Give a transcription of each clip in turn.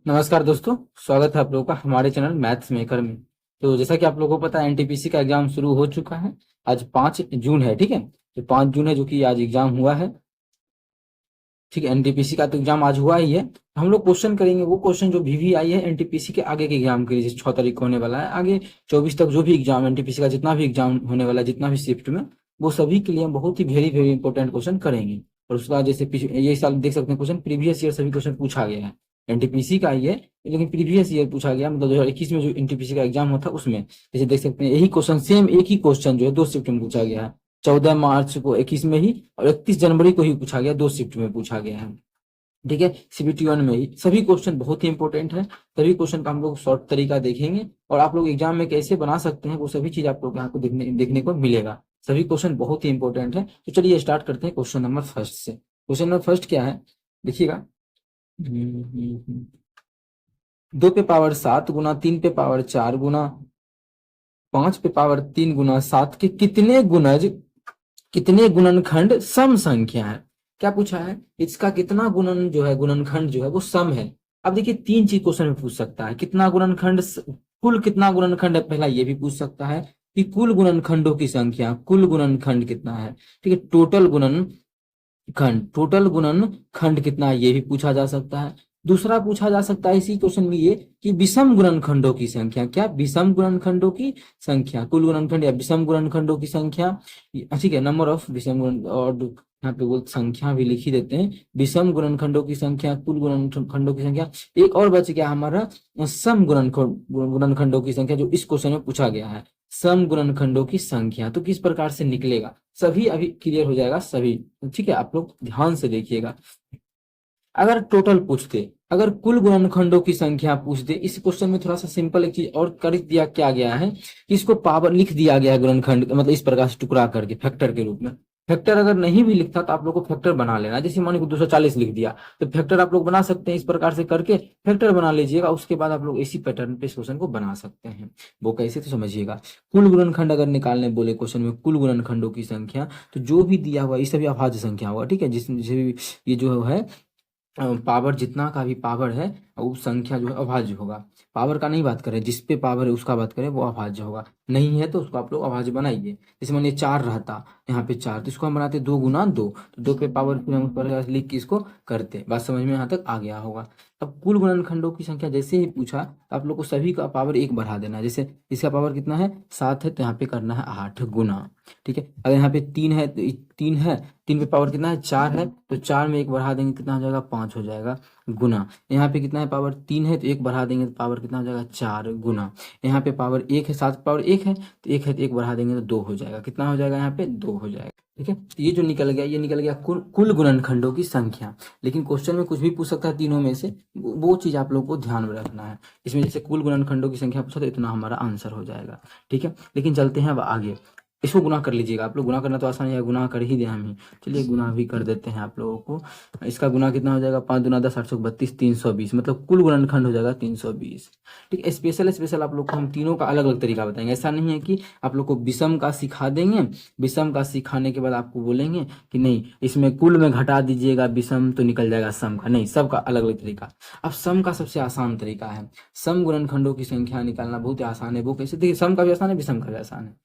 नमस्कार दोस्तों। स्वागत है आप लोगों का हमारे चैनल मैथ्स मेकर में। तो जैसा कि आप लोगों को पता है एनटीपीसी का एग्जाम शुरू हो चुका है। आज 5 जून है, ठीक है। तो 5 जून है जो कि आज एग्जाम हुआ है, ठीक है। एनटीपीसी का तो एग्जाम आज हुआ ही है। हम लोग क्वेश्चन करेंगे वो क्वेश्चन जो भी आई है एनटीपीसी के आगे के एग्जाम के लिए, जैसे 6 तारीख को होने वाला है, आगे 24 तक जो भी एग्जाम एनटीपीसी का जितना भी एग्जाम होने वाला है, जितना भी शिफ्ट में, वो सभी के लिए हम बहुत ही वेरी वेरी इंपॉर्टेंट क्वेश्चन करेंगे। और उसके बाद जैसे ये साल देख सकते हैं क्वेश्चन प्रीवियस ईयर सभी क्वेश्चन पूछा गया है। एनटीपीसी का ही है लेकिन प्रीवियस ईयर पूछा गया, मतलब 2021 में जो एनटीपीसी का एग्जाम हुआ था उसमें, जैसे देख सकते हैं यही क्वेश्चन सेम एक ही क्वेश्चन जो है 2 शिफ्ट में पूछा गया है। 14 मार्च को 21 में ही और 31 जनवरी को ही पूछा गया, 2 शिफ्ट में पूछा गया है, ठीक है। सीबीटी 1 में ही सभी क्वेश्चन बहुत ही इंपॉर्टेंट है। सभी क्वेश्चन का हम लोग शॉर्ट तरीका देखेंगे और आप लोग एग्जाम में कैसे बना सकते हैं वो सभी चीज आप लोग यहाँ को देखने को मिलेगा। सभी क्वेश्चन बहुत ही इंपॉर्टेंट है। तो चलिए स्टार्ट करते हैं क्वेश्चन नंबर फर्स्ट से। क्वेश्चन नंबर फर्स्ट क्या है, देखिएगा। 2 पे पावर 7 गुना 3 पे पावर 4 गुना 5 पे पावर 3 गुना 7 के कितने गुणनखंड सम संख्या है। क्या पूछा है, इसका कितना गुणन जो है, गुणनखंड जो है वो सम है। अब देखिए 3 चीज क्वेश्चन में पूछ सकता है, कितना गुणनखंड, कुल कितना गुणनखंड है, पहला ये भी पूछ सकता है कि कुल गुणनखंडों की संख्या, कुल गुणनखंड कितना है, ठीक है। टोटल गुणनखंड कितना है ये भी पूछा जा सकता है। दूसरा पूछा जा सकता है इसी क्वेश्चन में ये कि विषम गुणनखंडों की संख्या, क्या विषम गुणनखंडों की संख्या, कुल गुणनखंड या विषम गुणनखंडों की संख्या, ठीक है। नंबर ऑफ विषम गुण, और यहाँ पे वो संख्या भी लिख ही देते हैं, विषम गुणनखंडों की संख्या, कुल गुणनखंडों की संख्या। एक और बच गया हमारा सम गुणनखंडों की संख्या, जो इस क्वेश्चन में पूछा गया है, सम गुणनखंडों की संख्या। तो किस प्रकार से निकलेगा, सभी अभी क्लियर हो जाएगा सभी, ठीक है। आप लोग ध्यान से देखिएगा। अगर टोटल पूछते, अगर कुल गुणनखंडों की संख्या पूछते, इस क्वेश्चन में थोड़ा सा सिंपल एक चीज और कर दिया, क्या गया है कि इसको पावर लिख दिया गया है गुणनखंड, मतलब इस प्रकार से टुकड़ा करके फैक्टर के रूप में। फैक्टर अगर नहीं भी लिखता तो आप लोग को फैक्टर बना लेना, जैसे मान लो 240 लिख दिया तो फैक्टर आप लोग बना सकते हैं, इस प्रकार से करके फैक्टर बना लीजिएगा। उसके बाद आप लोग इसी पैटर्न पे इस क्वेश्चन को बना सकते हैं। वो कैसे, तो समझिएगा। कुल गुणनखंड अगर निकालने बोले क्वेश्चन में, कुल गुणनखंडों की संख्या, तो जो भी दिया हुआ ये सभी अभाज्य संख्या होगा, ठीक है। जिसमें ये जो है पावर, जितना का भी पावर है वो संख्या जो है अभाज्य होगा। पावर का नहीं बात करें, जिस पे पावर है उसका बात करें, वो अभाज्य होगा। नहीं है तो उसको आप लोग अभाज्य बनाइए। जैसे मान लीजिए 4 रहता, यहाँ पे 4, तो इसको हम बनाते 2 गुना 2, तो 2 पे पावर फिर हम उस पर लिख के इसको करते। बात समझ में यहाँ तक आ गया होगा। अब कुल गुणनखंडों की संख्या जैसे ही पूछा तो आप लोग को सभी का पावर 1 बढ़ा देना है। जैसे इसका पावर कितना है, 7 है, तो यहाँ पे करना है 8 गुना, ठीक है। अगर यहाँ पे 3 है तो 3 है, 3 पे पावर कितना है, 4 है, तो 4 में 1 बढ़ा देंगे कितना हो जाएगा, 5 हो जाएगा गुना। यहाँ पे कितना है, पावर 3 है, तो 1 बढ़ा देंगे तो पावर कितना हो जाएगा, 4 गुना। यहाँ पे पावर 1 है, 7 पावर 1 है, तो 1 है तो 1 बढ़ा देंगे तो 2 हो जाएगा। कितना हो जाएगा, यहाँ पे 2 हो जाएगा, ठीक है। तो ये जो निकल गया, ये निकल गया कुल गुणनखंडों की संख्या। लेकिन क्वेश्चन में कुछ भी पूछ सकता है तीनों में से, वो चीज आप लोग को ध्यान में रखना है। इसमें जैसे कुल गुणनखंडों की संख्या पूछा तो इतना हमारा आंसर हो जाएगा, ठीक है। लेकिन चलते हैं अब आगे। इसको गुना कर लीजिएगा आप लोग, गुना करना तो आसान है, गुना कर ही दे हम ही। चलिए गुना भी कर देते हैं आप लोगों को। इसका गुना कितना हो जाएगा, 5 दूना 10, 832, 320, मतलब कुल गुणनखंड हो जाएगा 320, ठीक है। स्पेशल आप लोग को हम तीनों का अलग अलग तरीका बताएंगे। ऐसा नहीं है कि आप लोग को विषम का सिखा देंगे, विषम का सिखाने के बाद आपको बोलेंगे कि नहीं इसमें कुल में घटा दीजिएगा विषम तो निकल जाएगा सम का, नहीं, सबका अलग अलग तरीका। अब सम का सबसे आसान तरीका है, सम गुणनखंडों की संख्या निकालना बहुत ही आसान है। वो कैसे, देखिए सम का भी आसान है, विषम का भी आसान है।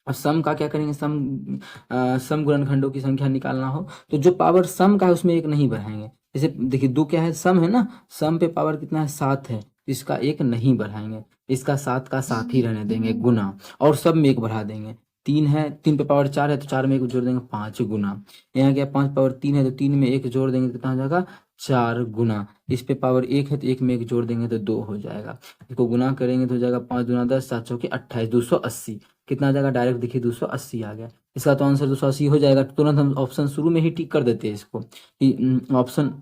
अब सम का क्या करेंगे, सम गुणनखंडों की संख्या निकालना हो तो जो पावर सम का है उसमें 1 नहीं बढ़ाएंगे। जैसे देखिए 2 क्या है, सम है ना, सम पे पावर कितना है, 7 है, इसका 1 नहीं बढ़ाएंगे, इसका 7 का 7 ही रहने देंगे गुना, और सब में 1 बढ़ा देंगे। 3 है, 3 पे पावर 4 है, तो 4 में 1 जोड़ देंगे 5 गुना। यहाँ क्या 5 पावर 3 है, तो 3 में 1 जोड़ देंगे तो कितना हो जाएगा, 4 गुना। इस पे पावर 1 है तो 1 में 1 जोड़ देंगे तो 2 हो जाएगा। इसको गुना करेंगे तो हो जाएगा 5 दूना 10, 7 चौके 28, 280। कितना आ जाएगा, डायरेक्ट देखिए 280 आ गया। इसका तो आंसर 280 हो जाएगा। तुरंत हम ऑप्शन शुरू में ही टिक कर देते हैं इसको कि ऑप्शन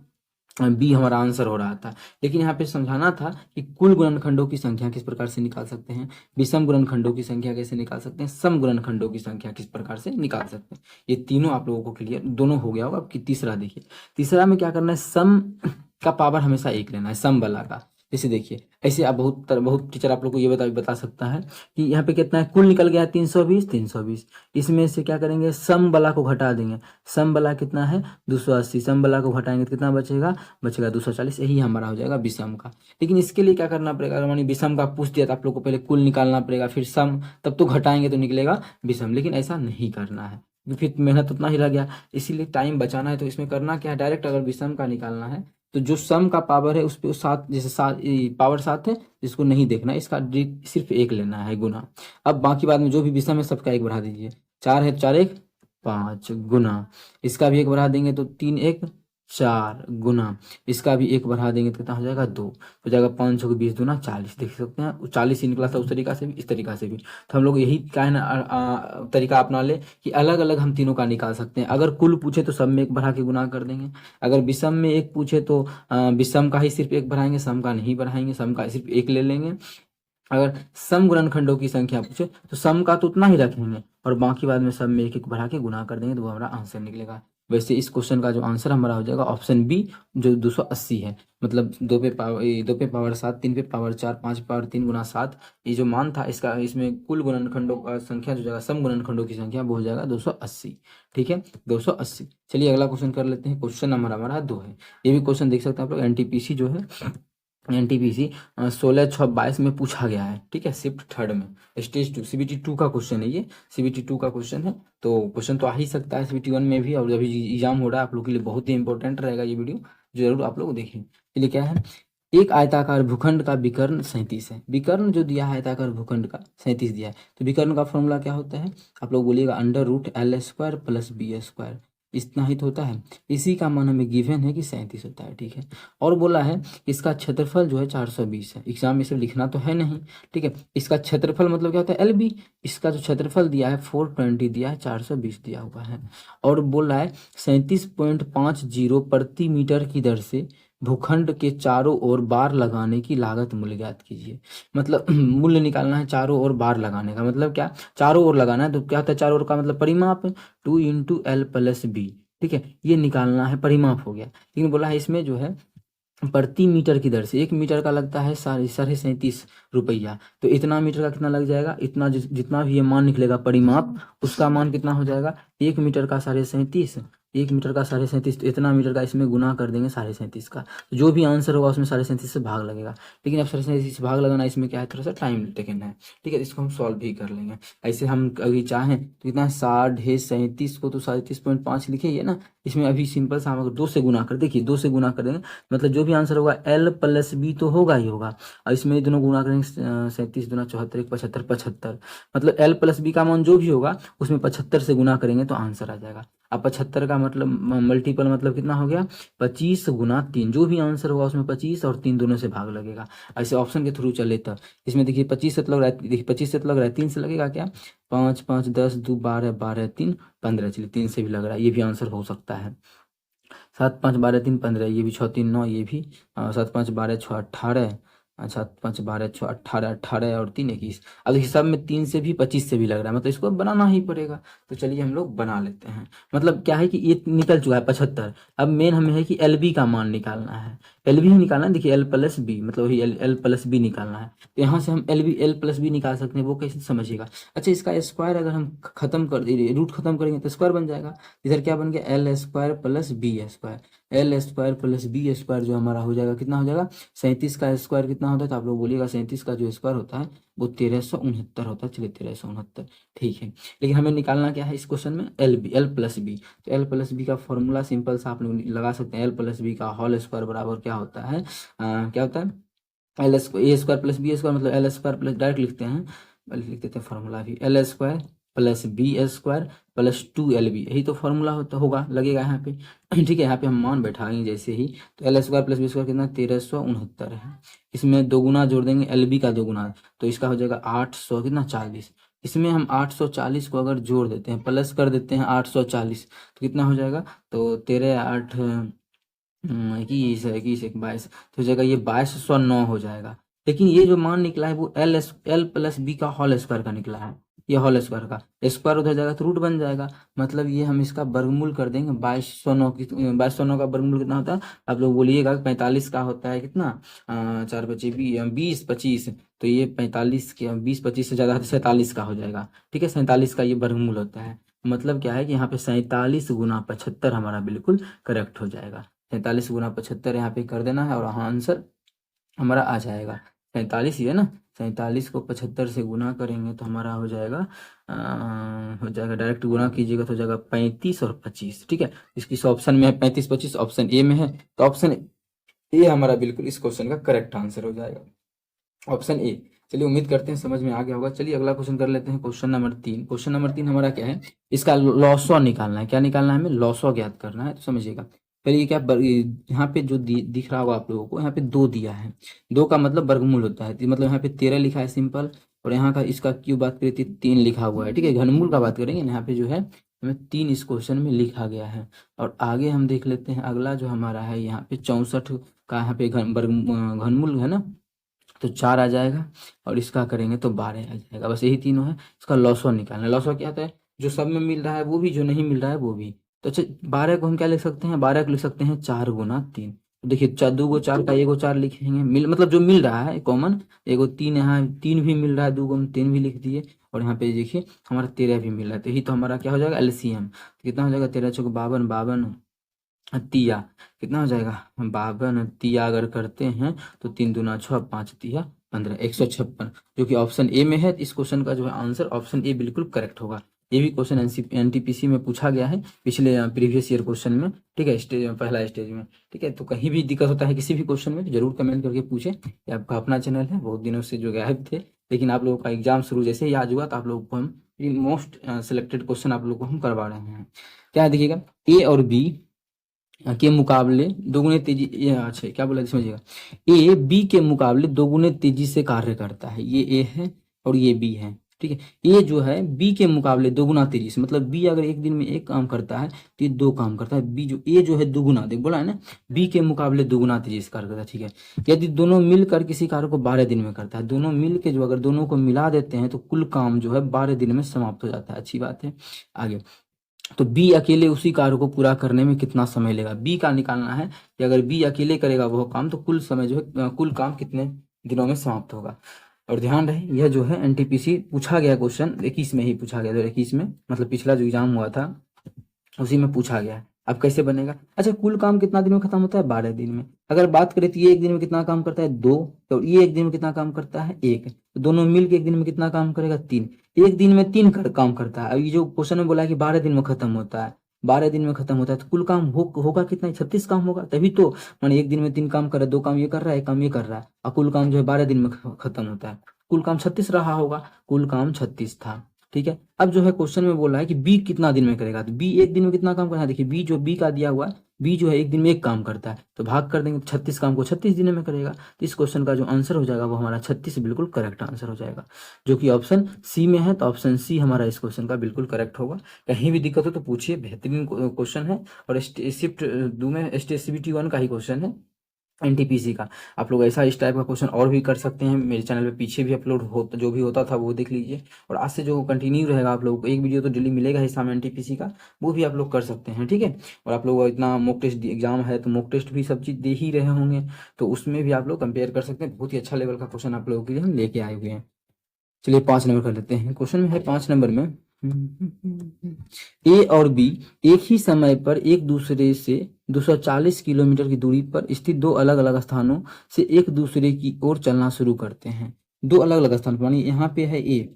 बी हमारा आंसर हो रहा था। लेकिन यहाँ पे समझाना था कि कुल गुणनखंडों की संख्या किस प्रकार से निकाल सकते हैं, विषम गुणनखंडों की संख्या कैसे निकाल सकते हैं, सम गुणनखंडों की संख्या किस प्रकार से निकाल सकते हैं। ये तीनों आप लोगों को क्लियर, दोनों हो गया होगा। अब तीसरा देखिए, तीसरा में क्या करना है, सम का पावर हमेशा 1 लेना है, सम वाला का। जैसे देखिए, ऐसे आप बहुत टीचर आप लोग को ये बता सकता है कि यहाँ पे कितना है, कुल निकल गया है 320 320। इसमें से क्या करेंगे, सम वाला को घटा देंगे। सम वाला कितना है 280, सम वाला को घटाएंगे तो कितना बचेगा, बचेगा 240। यही हमारा हो जाएगा विषम का। लेकिन इसके लिए क्या करना पड़ेगा, अगर मानिए विषम का पूछ दिया तो आप लोग को पहले कुल निकालना पड़ेगा, फिर सम, तब तो घटाएंगे तो निकलेगा विषम। लेकिन ऐसा नहीं करना है, फिर मेहनत उतना ही रह गया। इसीलिए टाइम बचाना है तो इसमें करना क्या है, डायरेक्ट अगर विषम का निकालना है तो जो सम का पावर है उस पे सात, जैसे सात पावर 7 है, इसको नहीं देखना, इसका सिर्फ 1 लेना है गुना। अब बाकी बाद में जो भी विषम है सबका 1 बढ़ा दीजिए। 4 है, 4 1 5 गुना, इसका भी 1 बढ़ा देंगे तो 3 1 4 गुना, इसका भी 1 बढ़ा देंगे तो कितना हो जाएगा 2, हो जाएगा 5 6 20 दूना 40। देख सकते हैं 40 ही निकला था उस तरीका से भी, इस तरीका से भी। तो हम लोग यही क्या है ना तरीका अपना ले कि अलग अलग हम तीनों का निकाल सकते हैं। अगर कुल पूछे तो सब में 1 बढ़ा के गुना कर देंगे, अगर विषम में 1 पूछे तो विषम का ही सिर्फ 1 बढ़ाएंगे, सम का नहीं बढ़ाएंगे, सम का सिर्फ 1 ले लेंगे। अगर सम गुणनखंडों की संख्या पूछे तो सम का तो उतना ही रखेंगे और बाकी बाद में सब में 1 1 बढ़ा के गुना कर देंगे तो वो हमारा आंसर निकलेगा। वैसे इस क्वेश्चन का जो आंसर हमारा हो जाएगा ऑप्शन बी, जो 280 है। मतलब 2 पे पावर 7, 3 पे पावर 4, 5 पे पावर 3 गुना 7, ये जो मान था इसका, इसमें कुल गुणनखंडों का संख्या जो जाएगा, सम गुणनखंडों की संख्या वो हो जाएगा 280। ठीक है, 280। चलिए अगला क्वेश्चन कर लेते हैं। क्वेश्चन नंबर हमारा 2 है। ये भी क्वेश्चन देख सकते हैं आप लोग, एनटीपीसी जो है, एनटीपीसी 16/6/22 में पूछा गया है। ठीक है, शिफ्ट थर्ड में, स्टेज 2 सीबीटी 2 का क्वेश्चन है ये, सीबीटी 2 का क्वेश्चन है। तो क्वेश्चन तो आ ही सकता है सीबीटी 1 में भी, और अभी एग्जाम हो रहा है आप लोग के लिए बहुत ही इंपॉर्टेंट रहेगा ये वीडियो, जरूर आप लोग देखें। चलिए क्या है, एक आयताकार भूखंड का विकर्ण 37 है। विकर्ण जो दिया है आयताकार भूखंड का 37 दिया है, तो विकर्ण का फॉर्मूला क्या होता है, आप लोग बोलिएगा √L² + B²। इतना ही तो होता है। इसी का मान हमें गिवन है कि 37 होता है। ठीक है, और बोला है इसका क्षेत्रफल जो है 420 है। एग्जाम में से लिखना तो है नहीं। ठीक है, इसका क्षेत्रफल मतलब क्या होता है, LB। इसका जो क्षेत्रफल दिया है 420 दिया है, 420 दिया हुआ है। और बोल रहा है 37.50 प्रति मीटर की दर से भूखंड के चारों ओर बार लगाने की लागत मूल्य ज्ञात कीजिए। मतलब मूल्य निकालना है चारों ओर बार लगाने का, मतलब क्या, चारों ओर लगाना है तो क्या होता है, चारों ओर का मतलब परिमाप, 2 × L + B। ठीक है, ये निकालना है, परिमाप हो गया। लेकिन बोला है इसमें जो है प्रति मीटर की दर से, 1 मीटर का लगता है 37.5 रुपया, तो इतना मीटर का कितना लग जाएगा, इतना जितना भी ये मान निकलेगा परिमाप, उसका मान कितना हो जाएगा, 1 मीटर का 37.5, 1 मीटर का 37.5, तो इतना मीटर का इसमें गुना कर देंगे 37.5 का, तो जो भी आंसर होगा उसमें 37.5 से भाग लगेगा। लेकिन अब 37.5 से भाग लगाना इसमें क्या है, थोड़ा सा टाइम टेकन है। ठीक है, इसको हम सॉल्व भी कर लेंगे। ऐसे हम अभी चाहें तो कितना, 37.5 को तो 37.5 लिखे ही है ना, इसमें अभी सिंपल सा हम अगर 2 से गुना कर, देखिए 2 से गुना कर देंगे, मतलब जो भी आंसर होगा L + B तो होगा ही होगा, और इसमें दोनों गुना करेंगे, 37 दूना 74, 1 75, 75, मतलब L + B का मान जो भी होगा उसमें 75 से गुना करेंगे तो आंसर आ जाएगा। अब 75 का मतलब मल्टीपल मतलब कितना हो गया, 25 × 3, जो भी आंसर होगा उसमें 25 और 3 दोनों से भाग लगेगा। ऐसे ऑप्शन के थ्रू चले तब इसमें देखिए 25 से तो लग रहा है, देखिए 25 से तो लग रहा है, 3 से लगेगा क्या, 5 5 10 2 12 12 3 15, चलिए 3 से भी लग रहा है, ये भी आंसर हो सकता है। 7 5 12 3 15, ये भी 6 3 9, ये भी 7 5 12 6 18, 7 5 12 6 18, 18 और 3 21। अब देखिए सब में 3 से भी 25 से भी लग रहा है, मतलब इसको बनाना ही पड़ेगा। तो चलिए हम लोग बना लेते हैं। मतलब क्या है कि ये निकल चुका है 75। अब मेन हमें है कि LB का मान निकालना है, LB ही निकालना है। देखिए L + B मतलब वही L + B निकालना है, तो यहाँ से हम L + B निकाल सकते हैं। वो कैसे समझिएगा, अच्छा इसका स्क्वायर अगर हम खत्म कर रूट खत्म करेंगे तो स्क्वायर बन जाएगा। इधर क्या बन गया, L² + B², L² + B² जो हमारा हो जाएगा, कितना हो जाएगा, 37 का स्क्वायर कितना होता है, तो आप लोग बोलिएगा 37 का जो स्क्वायर होता है वो 1369 होता है। चलिए 1369, ठीक है। लेकिन हमें निकालना क्या है इस क्वेश्चन में, L + B। तो L + B का फॉर्मूला सिंपल सा आप लोग लगा सकते हैं। L + B का होल स्क्वायर बराबर क्या होता है, क्या होता है, A² + B² मतलब L² प्लस, डायरेक्ट लिखते हैं, लिख देते हैं फॉर्मूला भी, L² + B² + 2LB, यही तो फॉर्मूला होता होगा, लगेगा यहाँ पे। ठीक है, यहाँ पे हम मान बैठाएंगे जैसे ही, तो L² + B² कितना, 1369 है। इसमें 2 गुना जोड़ देंगे, LB का 2 गुना, तो इसका हो जाएगा 800 कितना 40। इसमें हम 840 को अगर जोड़ देते हैं, प्लस कर देते हैं 840, तो कितना हो जाएगा, तो 13 8 21 21 1 22, तो हो जाएगा ये 2209 हो जाएगा। लेकिन ये जो मान निकला है वो L + B का होल स्क्वायर का निकला है। ये होल स्क्वायर का, स्क्वायर उधर जाएगा तो रूट बन जाएगा, मतलब ये हम इसका वर्गमूल कर देंगे 2209 की। 2209 का वर्गमूल कितना होता है आप लोग बोलिएगा, 45 का होता है कितना, 4 बचे 20 25, तो ये 45 के 20 25 से ज्यादा 47 का हो जाएगा, ठीक है। 47 का ये वर्गमूल होता है, मतलब क्या है कि यहाँ पे 47 × 75 हमारा बिल्कुल करेक्ट हो जाएगा। 47 × 75 यहाँ पे कर देना है और हाँ आंसर हमारा आ जाएगा 47 ही है ना। 47 को 75 से गुना करेंगे तो हमारा हो जाएगा डायरेक्ट गुना कीजिएगा तो हो जाएगा 35 और 25, ठीक है। इसकी ऑप्शन में है 35 25, ऑप्शन ए में है, तो ऑप्शन ए हमारा बिल्कुल इस क्वेश्चन का करेक्ट आंसर हो जाएगा, ऑप्शन ए। चलिए उम्मीद करते हैं समझ में आ गया होगा। चलिए अगला क्वेश्चन कर लेते हैं, क्वेश्चन नंबर 3। क्वेश्चन नंबर 3 हमारा क्या है, इसका लॉसो निकालना है। क्या निकालना है हमें, लॉसो ज्ञात करना है, तो समझिएगा पहले ये क्या यहाँ पे जो दिख रहा होगा आप लोगों को, यहाँ पे 2 दिया है, 2 का मतलब वर्गमूल होता है, तो मतलब यहाँ पे 13 लिखा है सिंपल, और यहाँ का इसका क्यों बात करें 3 लिखा हुआ है, ठीक है। घनमूल का बात करेंगे यहाँ पे जो है हमें 3 इस क्वेश्चन में लिखा गया है। और आगे हम देख लेते हैं अगला जो हमारा है, यहाँ पे 64 का यहाँ पे घनमूल है ना, तो 4 आ जाएगा, और इसका करेंगे तो 12 आ जाएगा। बस यही तीनों है, इसका लॉसो निकालना है। लॉसो क्या होता है, जो सब में मिल रहा है वो भी, जो नहीं मिल रहा है वो भी। तो अच्छा 12 को हम क्या लिख सकते हैं, 12 को लिख सकते हैं 4 × 3। देखिए 2 को 4 का 1 को 4 लिखेंगे, मतलब जो मिल रहा है कॉमन, 1 को 3 यहाँ 3 भी मिल रहा है, 2 को हम 3 भी लिख दिए, और यहाँ पे देखिए हमारा 13 भी मिल रहा है, तो यही तो हमारा क्या हो जाएगा एलसीएम। कितना हो जाएगा, 13 चौक 52, 52 तिया कितना हो जाएगा, 52 तिया अगर करते हैं तो 3 दूना 6, 5 तिया 15, 156, जो कि ऑप्शन ए में है। इस क्वेश्चन का जो है आंसर ऑप्शन ए बिल्कुल करेक्ट होगा। ये भी क्वेश्चन एनटीपीसी में पूछा गया है, पिछले प्रीवियस ईयर क्वेश्चन में, ठीक है, पहला स्टेज में, ठीक है। तो कहीं भी दिक्कत होता है किसी भी क्वेश्चन में तो जरूर कमेंट करके पूछे। ये आपका अपना चैनल है, बहुत दिनों से जो गायब थे, लेकिन आप लोगों का एग्जाम शुरू जैसे ही आज हुआ तो आप लोगों को हम मोस्ट सिलेक्टेड क्वेश्चन आप लोगों को हम करवा रहे हैं। क्या देखिएगा, ए और बी के मुकाबले दोगुने तेजी, अच्छा क्या बोला समझिएगा, ए बी के मुकाबले दोगुने तेजी से कार्य करता है, ये ए है और ये बी है, ठीक है। ए जो है बी के मुकाबले दोगुना तेजी से, मतलब बी अगर एक दिन में एक काम करता है तो ये 2 काम करता है। बी जो ए जो है दुगुना, देख बोला है ना, बी के मुकाबले दुगुना तेजी से कार्य करता है, ठीक है। यदि दोनों मिलकर किसी कार्य को 12 दिन में करता है, दोनों मिल के जो अगर दोनों को मिला देते हैं तो कुल काम जो है 12 दिन में समाप्त हो जाता है, अच्छी बात है। आगे तो बी अकेले उसी कार्य को पूरा करने में कितना समय लेगा, बी का निकालना है कि अगर बी अकेले करेगा वह काम तो कुल समय जो है कुल काम कितने दिनों में समाप्त होगा। और ध्यान रहे यह जो है एनटीपीसी पूछा गया क्वेश्चन 21 में ही पूछा गया, 2021 में, मतलब पिछला जो एग्जाम हुआ था उसी में पूछा गया है। अब कैसे बनेगा, अच्छा कुल काम कितना दिन में खत्म होता है, 12 दिन में। अगर बात करें तो ये एक दिन में कितना काम करता है, 2, तो ये एक दिन में कितना काम करता है, 1, तो दोनों मिल के एक दिन में कितना काम करेगा, 3। एक दिन में 3 काम करता है। अब ये जो क्वेश्चन में बोला है कि 12 दिन में खत्म होता है, 12 दिन में खत्म होता है, तो कुल काम होगा कितना, 36 काम होगा। तभी तो माने एक दिन में 3 काम कर रहा है, 2 काम ये कर रहा है, 1 काम ये कर रहा है, और कुल काम जो है 12 दिन में खत्म होता है, कुल काम 36 रहा होगा, कुल काम 36 था, ठीक है। अब जो है क्वेश्चन में बोला है कि बी कितना दिन में करेगा, तो बी एक दिन में कितना काम करना है, देखिए बी जो बी का दिया हुआ है, बी जो है एक दिन में 1 काम करता है, तो भाग कर देंगे 36 काम को 36 दिन में करेगा, तो इस क्वेश्चन का जो आंसर हो जाएगा वो हमारा 36 बिल्कुल करेक्ट आंसर हो जाएगा, जो कि ऑप्शन सी में है। तो ऑप्शन सी हमारा इस क्वेश्चन का बिल्कुल करेक्ट होगा। कहीं भी दिक्कत हो तो पूछिए, बेहतरीन क्वेश्चन है, और शिफ्ट 2 में STCBT 1 का ही क्वेश्चन है एनटीपीसी का। आप लोग ऐसा इस टाइप का क्वेश्चन और भी कर सकते हैं, मेरे चैनल पे पीछे भी अपलोड हो जो भी होता था वो देख लीजिए, और आज से जो कंटिन्यू रहेगा आप लोगों को एक वीडियो तो डेली मिलेगा ही सामने एनटीपीसी का, वो भी आप लोग कर सकते हैं, ठीक है। और आप लोग इतना मॉक टेस्ट एग्जाम है तो मॉक टेस्ट भी सब चीज़ दे ही रहे होंगे, तो उसमें भी आप लोग कंपेयर कर सकते हैं। बहुत ही अच्छा लेवल का क्वेश्चन आप लोगों के लिए हम लेके आए हुए हैं। चलिए 5 नंबर कर लेते हैं, क्वेश्चन में है 5 नंबर में, ए और बी एक ही समय पर एक दूसरे से 240 किलोमीटर की दूरी पर स्थित 2 अलग अलग स्थानों से एक दूसरे की ओर चलना शुरू करते हैं। 2 अलग अलग स्थान, मानिए यहाँ पे है ए,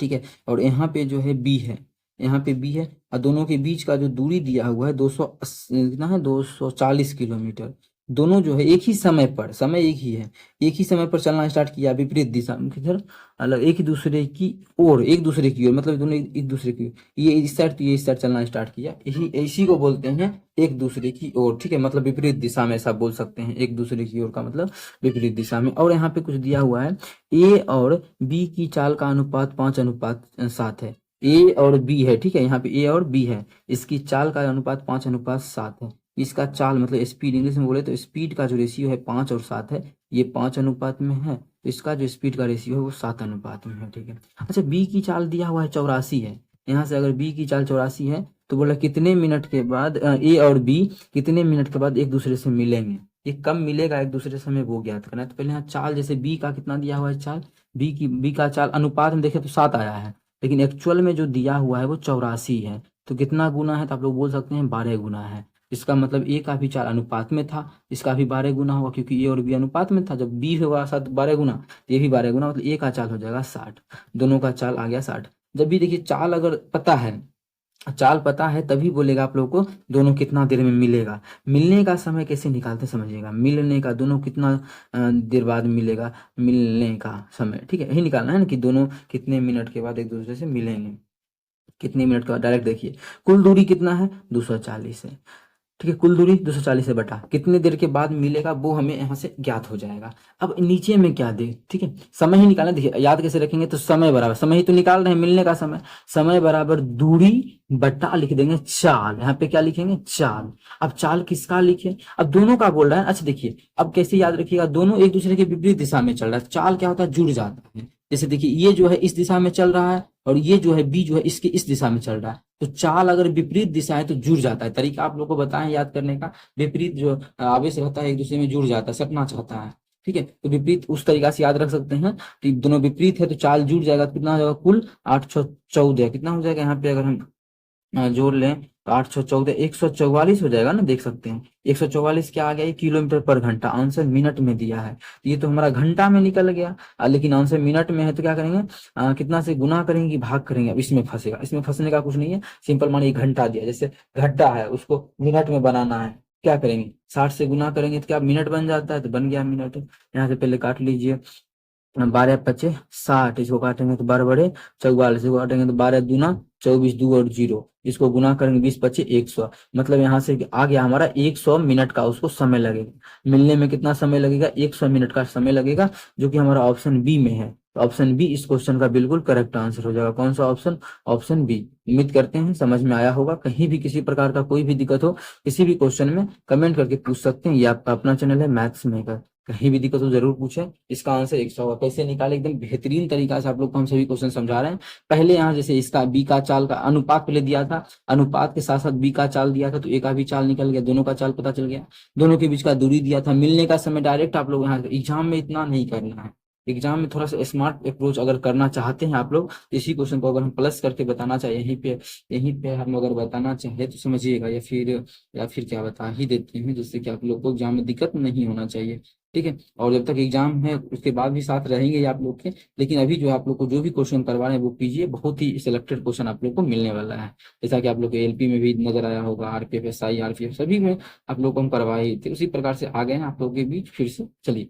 ठीक है, और यहाँ पे जो है बी है, यहाँ पे बी है, और दोनों के बीच का जो दूरी दिया हुआ है 280 कितना है, 240 किलोमीटर। दोनों जो है एक ही समय पर, समय एक ही है, एक ही समय पर चलना स्टार्ट किया विपरीत दिशा में, किधर अलग, एक दूसरे की ओर, एक दूसरे की ओर, मतलब दोनों एक दूसरे की, ये इस साइड तो ये इस साइड चलना स्टार्ट किया, यही इसी को बोलते हैं एक दूसरे की ओर, ठीक है, मतलब विपरीत दिशा में ऐसा बोल सकते हैं, एक दूसरे की ओर का मतलब विपरीत दिशा में। और यहाँ पे कुछ दिया हुआ है, ए और बी की चाल का अनुपात 5:7 है, ए और बी है, ठीक है, यहाँ पे ए और बी है, इसकी चाल का अनुपात 5:7 है, इसका चाल मतलब स्पीड, इंग्लिश में बोले तो स्पीड का जो रेशियो है 5 और 7 है, ये 5 अनुपात में है, तो इसका जो स्पीड का रेशियो है वो 7 अनुपात में है। ठीक है। अच्छा, बी की चाल दिया हुआ है 84 है, यहाँ से अगर बी की चाल 84 है तो बोला कितने मिनट के बाद ए और बी कितने मिनट के बाद एक दूसरे से मिलेंगे, ये कब मिलेगा एक दूसरे से, हमें वो ज्ञात करना है। तो पहले यहाँ चाल, जैसे बी का कितना दिया हुआ है चाल, बी का चाल अनुपात में देखे तो 7 आया है, लेकिन एक्चुअल में जो दिया हुआ है वो 84 है, तो कितना गुना है, तो आप लोग बोल सकते हैं 12 गुना है। इसका मतलब ए का भी चाल अनुपात में था, इसका भी 12 गुना होगा, क्योंकि ए और बी अनुपात में था, जब बी होगा 7 12 गुना, तो ये भी 12 गुना, मतलब ए का चाल हो जाएगा 60, दोनों का चाल आ गया 60। जब भी देखिए चाल अगर पता है, चाल पता है तभी बोलेगा आप लोग को दोनों कितना देर में मिलेगा। मिलने का समय कैसे निकालते समझिएगा, मिलने का दोनों कितना देर बाद मिलेगा, मिलने का समय, ठीक है, यही निकालना है ना कि दोनों कितने मिनट के बाद एक दूसरे से मिलेंगे, कितने मिनट के बाद, डायरेक्ट देखिए कुल दूरी कितना है 240 है, ठीक है, कुल दूरी 240 से बटा कितने देर के बाद मिलेगा वो हमें यहाँ से ज्ञात हो जाएगा। अब नीचे में क्या दे, ठीक है, समय ही निकालना, देखिए याद कैसे रखेंगे, तो समय बराबर, समय ही तो निकाल रहे हैं मिलने का समय, समय बराबर दूरी बटा लिख देंगे चाल, यहाँ पे क्या लिखेंगे चाल। अब चाल किसका लिखे, अब दोनों का बोल रहा है। अच्छा देखिए अब कैसे याद रखिएगा, दोनों एक दूसरे के विपरीत दिशा में चल रहा है, चाल क्या होता है जुड़ जाता है, जैसे देखिए ये जो है इस दिशा में चल रहा है और ये जो है बी जो है इसके इस दिशा में चल रहा है, तो चाल अगर विपरीत दिशा है तो जुड़ जाता है। तरीका आप लोग को बताएं याद करने का, विपरीत जो आवेश रहता है एक दूसरे में जुड़ जाता है, सटना चाहता है, ठीक है, तो विपरीत उस तरीका से याद रख सकते हैं, तो दोनों विपरीत है तो चाल जुड़ जाएगा, तो कितना हो जाएगा कुल 814, कितना हो जाएगा यहाँ पे अगर हम जोड़ लें तो 814 144 हो जाएगा ना, देख सकते हैं 144 क्या आ गया, ये किलोमीटर पर घंटा, आंसर मिनट में दिया है, तो ये तो हमारा घंटा में निकल गया, लेकिन आंसर मिनट में है, तो क्या करेंगे कितना से गुना करेंगे कि भाग करेंगे, अब इसमें फंसेगा, इसमें फंसने का कुछ नहीं है, सिंपल मानिए घंटा दिया, जैसे घंटा है उसको मिनट में बनाना है, क्या करेंगे 60 से गुना करेंगे तो क्या मिनट बन जाता है, तो बन गया मिनट। यहाँ से पहले काट लीजिए, 12 × 5 = 60, इसको काटेंगे तो 12 × 44, इसको काटेंगे तो 12 × 2 = 24, 2 और 0, इसको गुना करेंगे 20 × 5 = 100, मतलब यहाँ से आ गया हमारा 100 मिनट का उसको समय लगेगा, मिलने में कितना समय लगेगा 100 मिनट का समय लगेगा, जो कि हमारा ऑप्शन बी में है, तो ऑप्शन बी इस क्वेश्चन का बिल्कुल करेक्ट आंसर हो जाएगा। कौन सा ऑप्शन, ऑप्शन बी। उम्मीद करते हैं समझ में आया होगा, कहीं भी किसी प्रकार का कोई भी दिक्कत हो किसी भी क्वेश्चन में कमेंट करके पूछ सकते हैं, ये आपका अपना चैनल है मैथ्स मेकर, कहीं भी दिक्कत हो जरूर पूछें। इसका आंसर 100 होगा, कैसे निकाले एकदम बेहतरीन तरीका से आप लोग को हम सभी क्वेश्चन समझा रहे हैं। पहले यहाँ जैसे इसका बी का चाल का अनुपात पहले दिया था, अनुपात के साथ साथ बी का चाल दिया था, तो ए का भी चाल निकल गया, दोनों का चाल पता चल गया, दोनों के बीच का दूरी दिया था, मिलने का समय डायरेक्ट आप लोग यहाँ एग्जाम में इतना नहीं करना है, एग्जाम में थोड़ा सा स्मार्ट अप्रोच अगर करना चाहते हैं आप लोग, इसी क्वेश्चन को अगर हम प्लस करके बताना चाहिए यहीं पे हम अगर बताना चाहे तो समझिएगा, या फिर क्या बता ही देते हैं, जिससे कि आप लोग को एग्जाम में दिक्कत नहीं होना चाहिए, ठीक है। और जब तक एग्जाम है उसके बाद भी साथ रहेंगे आप लोग के, लेकिन अभी जो आप लोग को जो भी क्वेश्चन करवा रहे हैं वो कीजिए, बहुत ही सिलेक्टेड क्वेश्चन आप लोग को मिलने वाला है, जैसा कि आप लोग को एलपी में भी नजर आया होगा, आरपीएफ एसआई आरपीएफ सभी में आप लोग को हम करवाए थे, उसी प्रकार से आ गए हैं आप लोगों के बीच फिर से। चलिए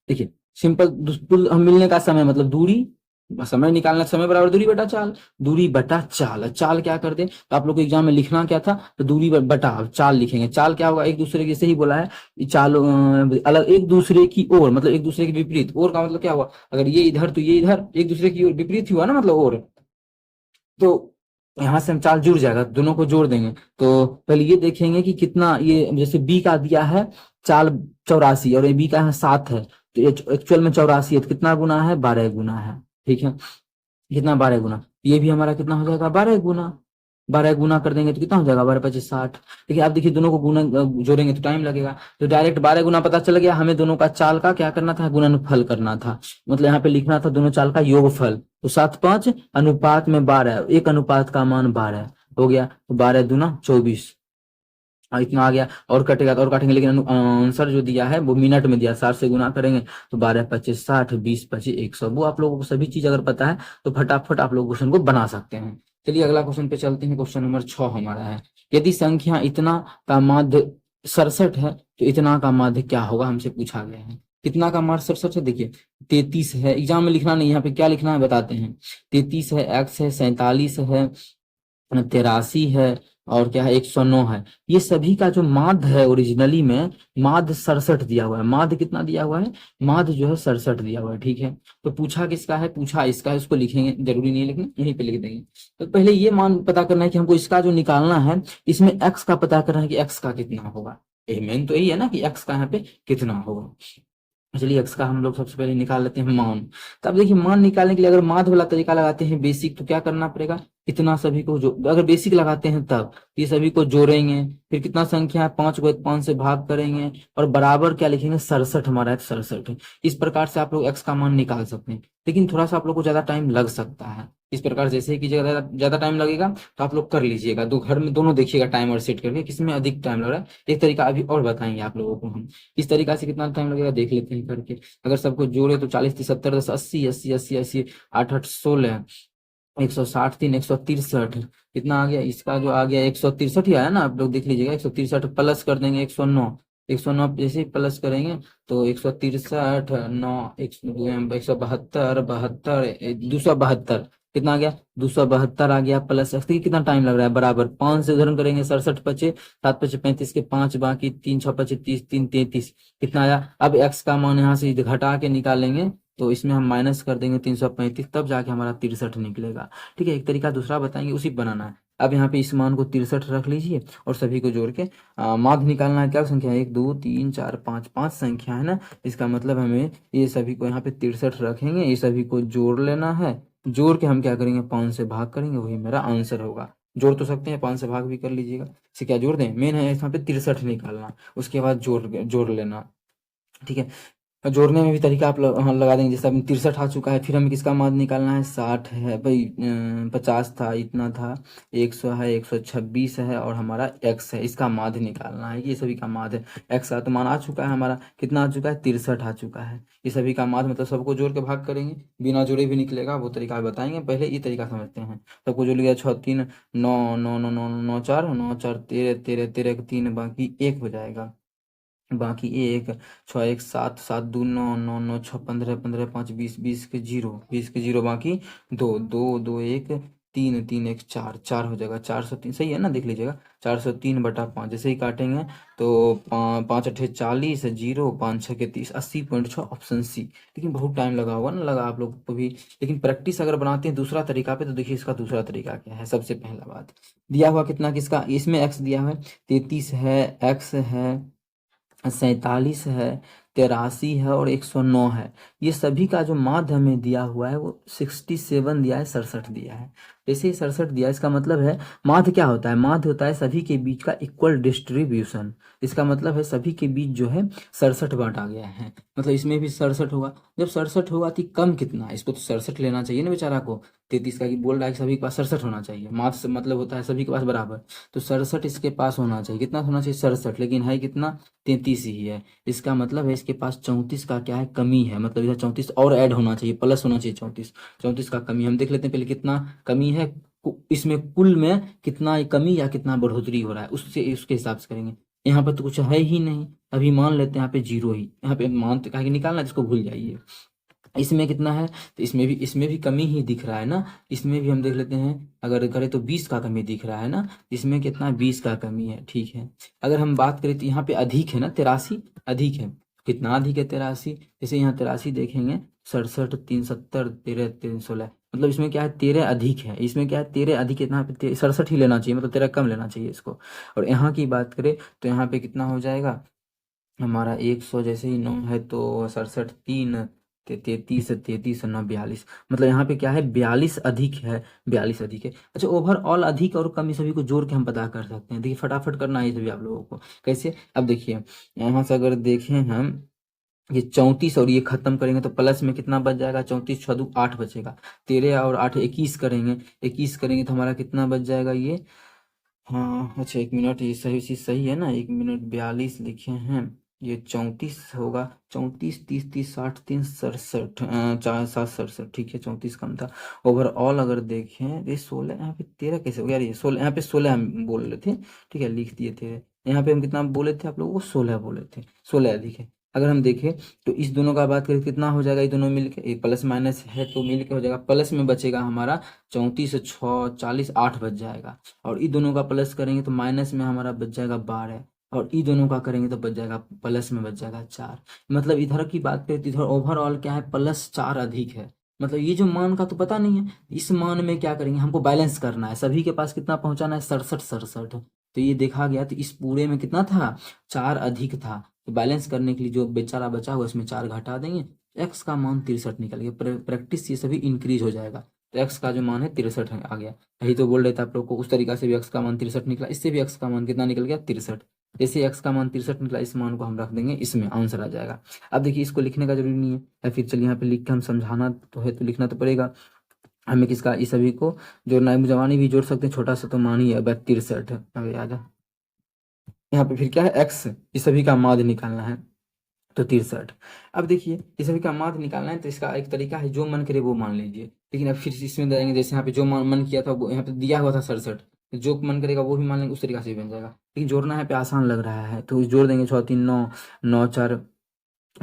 देखिए सिंपल हम मिलने का समय मतलब दूरी, समय निकालना, समय बराबर दूरी बटा चाल, दूरी बटा चाल, चाल क्या कर दे तो आप लोग को एग्जाम में लिखना क्या था, तो दूरी बटा चाल लिखेंगे, चाल क्या होगा एक दूसरे के, से ही बोला है चाल अलग एक दूसरे की ओर, मतलब एक दूसरे के विपरीत, और का मतलब क्या हुआ, अगर ये इधर तो ये इधर, एक दूसरे की ओर विपरीत ही हुआ ना, मतलब और, तो यहाँ से हम चाल जुड़ जाएगा, दोनों को जोड़ देंगे, तो पहले ये देखेंगे कि कितना, ये जैसे बी का दिया है चाल 84 और बी का है 7 है, तो एक्चुअल में 84 है, तो कितना गुना है 12 गुना है, ठीक है, कितना 12 गुना, ये भी हमारा कितना हो जाएगा 12 गुना, 12 गुना कर देंगे तो कितना हो जाएगा 12 × 25 = 60, देखिए आप देखिए दोनों को गुना जोड़ेंगे तो टाइम लगेगा, तो डायरेक्ट 12 गुना पता चल गया, हमें दोनों का चाल का क्या करना था, गुणनफल करना था, मतलब यहाँ पे लिखना था दोनों चाल का योगफल, तो 7 5 अनुपात में 12, एक अनुपात का मान 12 हो गया, तो 12 दूना 24, इतना आ गया, और कटेगा तो और काटेंगे, लेकिन आंसर जो दिया है वो मिनट में दिया, 60 से गुना करेंगे तो 12 × 25 = 60, 20 × 25 = 100, वो आप लोगों को सभी चीज अगर पता है तो फटाफट आप लोग क्वेश्चन को बना सकते हैं। चलिए अगला क्वेश्चन पे चलते हैं, क्वेश्चन नंबर 6 हमारा है, यदि संख्या इतना का माध्य 67 है तो इतना का माध्य क्या होगा, हमसे पूछा गया है। कितना का माध्य 67 है, देखिए 33 है, एग्जाम में लिखना नहीं, यहाँ पे क्या लिखना है बताते हैं, 33 है, x है, 47 है, 83 है और क्या है 109 है। ये सभी का जो माध्य है ओरिजिनली में माध्य 67 दिया हुआ है। माध्य कितना दिया हुआ है? माध्य जो है 67 दिया हुआ है। ठीक है, तो पूछा किसका है? पूछा इसका है। उसको लिखेंगे, जरूरी नहीं है लिखना, यहीं पे लिख देंगे। तो पहले ये मान पता करना है कि हमको इसका जो निकालना है, इसमें एक्स का पता करना है कि एक्स का कितना होगा। मेन तो यही है ना कि एक्स का यहाँ पे कितना होगा। चलिए एक्स का हम लोग सबसे पहले निकाल लेते हैं मान। तो अब देखिए मान निकालने के लिए अगर माध्य वाला तरीका लगाते हैं बेसिक, तो क्या करना पड़ेगा? इतना सभी को जो अगर बेसिक लगाते हैं तब ये सभी को जोड़ेंगे, फिर कितना संख्या है 5 को 5 से भाग करेंगे और बराबर क्या लिखेंगे? 67। हमारा एक्स 67 है। इस प्रकार से आप लोग एक्स का मान निकाल सकते हैं, लेकिन थोड़ा सा आप लोग को ज्यादा टाइम लग सकता है। इस प्रकार जैसे ही कीजिएगा ज्यादा ज्यादा टाइम लगेगा तो आप लोग कर लीजिएगा। दो घर में दोनों देखिएगा टाइमर सेट करके किसमें अधिक टाइम लग रहा है। एक तरीका अभी और बताएंगे आप लोगों को हम, इस तरीका से कितना टाइम लगेगा देख लेते हैं करके। अगर सबको जोड़े तो 40 30 70 10 80 80 80 80 8 8 16 160 3 163 कितना आ गया? इसका जो आ गया 163 ही आया ना, आप लोग देख लीजिएगा। 163 प्लस कर देंगे 109। 109 जैसे ही प्लस करेंगे तो 163 9 172 72 272 कितना आ गया? 272 आ गया प्लस एक्स। कितना टाइम लग रहा है? बराबर 5 से उधर करेंगे 67 पचे 7 पचे 35 के 5 बाकी 3 6 पचे 30 3 33 कितना आया? अब एक्स का मान यहाँ से घटा के निकालेंगे तो इसमें हम माइनस कर देंगे 335, तब जाके हमारा 63 निकलेगा। ठीक है, एक तरीका दूसरा बताएंगे, उसी बनाना है। अब यहाँ पे इस मान को 63 रख लीजिए और सभी को जोड़ के माध्य निकालना है। क्या संख्या है? 1 2 3 4 5 5 संख्या है ना। इसका मतलब हमें ये सभी को यहाँ पे 63 रखेंगे, ये सभी को जोड़ लेना है। जोड़ के हम क्या करेंगे? 5 से भाग करेंगे, वही मेरा आंसर होगा। जोड़ तो सकते हैं, 5 से भाग भी कर लीजिएगा। इसे क्या जोड़ दें? मेन है यहाँ पे 63 निकालना, उसके बाद जोड़ जोड़ लेना। ठीक है, जोड़ने में भी तरीका आप हाँ, लगा देंगे। जैसे अभी 63 आ चुका है, फिर हमें किसका मान निकालना है? 60 है भाई, 50 था, इतना था, 100 है, 126 है और हमारा एक्स है। इसका माध्य निकालना है। ये सभी का माध्य एक्स का तो मान आ चुका है हमारा, कितना आ चुका है? 63 आ चुका है। ये सभी का माध्य मतलब सबको जोड़ के भाग करेंगे, बिना जोड़े भी निकलेगा, वो तरीका बताएंगे। पहले ये तरीका समझते हैं। सबको जोड़ लिया 6 3 9 9 9 9 9 4 9 4 13 13 13 3 बाकी 1 हो जाएगा। बाकी 1 6 1 7 7 2 9 9 9 6 15 15 5 20 20 के जीरो 20 के जीरो बाकी 2 2 2 1 3 3 1 4 4 हो जाएगा। 403 सही है ना, देख लीजिएगा। 403/5 जैसे ही काटेंगे तो 5 8 40 जीरो 5 6 के 30 80.6 ऑप्शन सी। लेकिन बहुत टाइम लगा होगा ना, लगा आप लोग को भी। लेकिन प्रैक्टिस अगर बनाते हैं दूसरा तरीका पे तो देखिए इसका दूसरा तरीका क्या है। सबसे पहला बात दिया हुआ कितना किसका, इसमें एक्स दिया हुआ है 33 है, एक्स है 47 है, 83 है और 109 है। ये सभी का जो माध्य हमें दिया हुआ है वो 67 दिया है, 67 दिया है। जैसे ही 67 दिया, इसका मतलब है माध्य क्या होता है? माध्य होता है सभी के बीच का इक्वल डिस्ट्रीब्यूशन। इसका मतलब है सभी के बीच जो है 67 बांटा गया है, मतलब इसमें भी 67 होगा। जब 67 होगा तो कम कितना है? इसको तो 67 लेना चाहिए ना बेचारा को। 33 का कि बोल रहा है कि सभी के पास 67 होना चाहिए। माध्य से मतलब होता है सभी के पास बराबर, तो 67 इसके पास होना चाहिए। कितना होना चाहिए? 67, लेकिन है कितना? 33 ही है। इसका मतलब है इसके पास 34 का क्या है? कमी है। मतलब इधर 34 और ऐड होना चाहिए, प्लस होना चाहिए 34। 34 का कमी हम देख लेते हैं पहले कितना कमी है। इसमें कुल में कितना कमी या कितना बढ़ोतरी हो रहा है, उससे उसके हिसाब से करेंगे। यहाँ पर तो कुछ है ही नहीं, अभी मान लेते हैं यहाँ पे जीरो ही। यहाँ पे मान तो कहा कि निकालना है, जिसको भूल जाइए। इसमें कितना है? तो इसमें भी कमी ही दिख रहा है ना। इसमें भी हम देख लेते हैं, अगर करें तो 20 का कमी दिख रहा है ना। इसमें कितना? 20 का कमी है। ठीक है, अगर हम बात करें तो यहाँ पे अधिक है ना, 83 अधिक है। कितना अधिक है? 83। जैसे यहाँ 83 देखेंगे 67 3 70 13 3 16, मतलब इसमें क्या है? 13 अधिक है। इसमें क्या है? 13 अधिक है, यहाँ पे 67 ही लेना चाहिए, मतलब 13 कम लेना चाहिए इसको। और यहाँ की बात करें तो यहाँ पे कितना हो जाएगा हमारा? 100 जैसे ही 9 है तो 67 3 33 33 9 42, मतलब यहाँ पे क्या है? 42 अधिक है। 42 अधिक है। अच्छा, ओवरऑल अधिक और कम ये सभी को जोड़ के हम पता कर सकते हैं। देखिए फटाफट करना है ये सभी आप लोगों को। कैसे? अब देखिए यहाँ से अगर देखें हम, ये 34 और ये खत्म करेंगे तो प्लस में कितना बच जाएगा? 34 6 2 8 बचेगा। 13 और 8 21 करेंगे। 21 करेंगे तो हमारा कितना बच जाएगा ये? हाँ अच्छा, 1 मिनट, ये सही चीज सही है ना? 1 मिनट 42 लिखे हैं, ये 34 होगा। 34 30 30 60 3 67 4 7 67, ठीक है 34 कम था। ओवरऑल अगर देखें ये 16, यहाँ पे 13 कैसे हो गया यार? ये 16, यहाँ पे 16 हम बोल रहे थे, ठीक है लिख दिए थे। यहाँ पे हम कितना बोले थे आप लोगों को? 16 बोले थे, 16 अधिक है। अगर हम देखें तो इस दोनों का बात करें कितना हो जाएगा, ये दोनों मिलके एक प्लस माइनस है तो मिलके हो जाएगा, प्लस में बचेगा हमारा 34 6 40 8 बच जाएगा। और इन दोनों का प्लस करेंगे तो माइनस में हमारा बच जाएगा 12, और ई दोनों का करेंगे तो बच जाएगा प्लस में बच जाएगा 4। मतलब इधर की बात करें तो इधर ओवरऑल क्या है, +4 अधिक है। मतलब ये जो मान का तो पता नहीं है, इस मान में क्या करेंगे, हमको बैलेंस करना है, सभी के पास कितना पहुंचाना है, 67 तो ये देखा गया तो इस पूरे में कितना था, 4 अधिक था। तो बैलेंस करने के लिए जो बेचारा बचा हुआ इसमें 4 घटा देंगे, एक्स का मान 63 निकल गया। प्रैक्टिस ये सभी इंक्रीज हो जाएगा, तो एक्स का जो मान है 63 आ गया। यही तो बोल रहे थे आप लोग को, उस तरीका से भी एक्स का मान 63 निकला, इससे भी एक्स का मान कितना निकल गया, 63। जैसे एक्स का मान 63 निकला, इस मान को हम रख देंगे, इसमें आंसर आ जाएगा। अब देखिए इसको लिखने का जरूरी नहीं है, या फिर चलिए यहाँ पे लिख के हम समझाना तो है तो लिखना तो पड़ेगा हमें किसका, इस सभी को जोड़ना है, जवानी भी जोड़ सकते हैं, छोटा सा तो मान ही है, 63। अब याद है यहाँ पे फिर क्या है, एक्स, इस सभी का माध्य निकालना है तो 63। अब देखिए ये सभी का माध्य निकालना है तो इसका एक तरीका है, जो मन करे वो मान लीजिए, लेकिन अब फिर इसमें देंगे, जैसे यहाँ पे जो मन किया था वो यहाँ पे दिया हुआ था 67, तो जो मन करेगा वो भी मान लेंगे, उस तरीका से भी बन जाएगा। लेकिन जोड़ना है पे आसान लग रहा है तो जोड़ देंगे, 6 3 9 9 4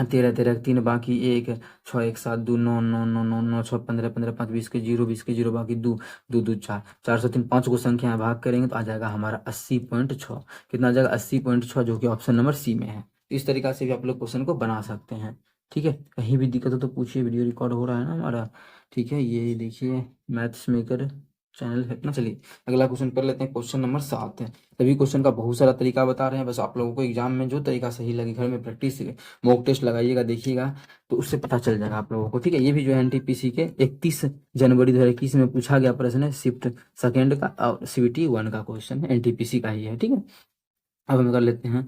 13 13 3 बाकी 1 6 1 7 2 9 9 9 9 9 6 15 15 5 20 के 0 20 के 0 बाकी 2 2 2 4 403 5 को संख्या भाग करेंगे तो आ जाएगा हमारा 80.6। कितना आ जाएगा, 80.6, जो कि ऑप्शन नंबर सी में है। तो इस तरीका से भी आप लोग क्वेश्चन को बना सकते हैं। ठीक है, कहीं भी दिक्कत हो तो पूछिए, वीडियो रिकॉर्ड हो रहा है ना हमारा। ठीक है, ये देखिए मैथ्स मेकर चैनल है ना। चलिए अगला क्वेश्चन कर लेते हैं, क्वेश्चन नंबर 7 है। सभी क्वेश्चन का बहुत सारा तरीका बता रहे हैं, बस आप लोगों को एग्जाम में जो तरीका सही लगे, घर में प्रैक्टिस मॉक टेस्ट लगाइएगा, देखिएगा तो उससे पता चल जाएगा आप लोगों को। ठीक है, ये भी जो है एनटीपीसी के 31 जनवरी 2021 में पूछा गया प्रश्न है, शिफ्ट सेकेंड का और सीबीटी 1 का क्वेश्चन है, एनटीपीसी का ही है। ठीक है, अब हम कर लेते हैं,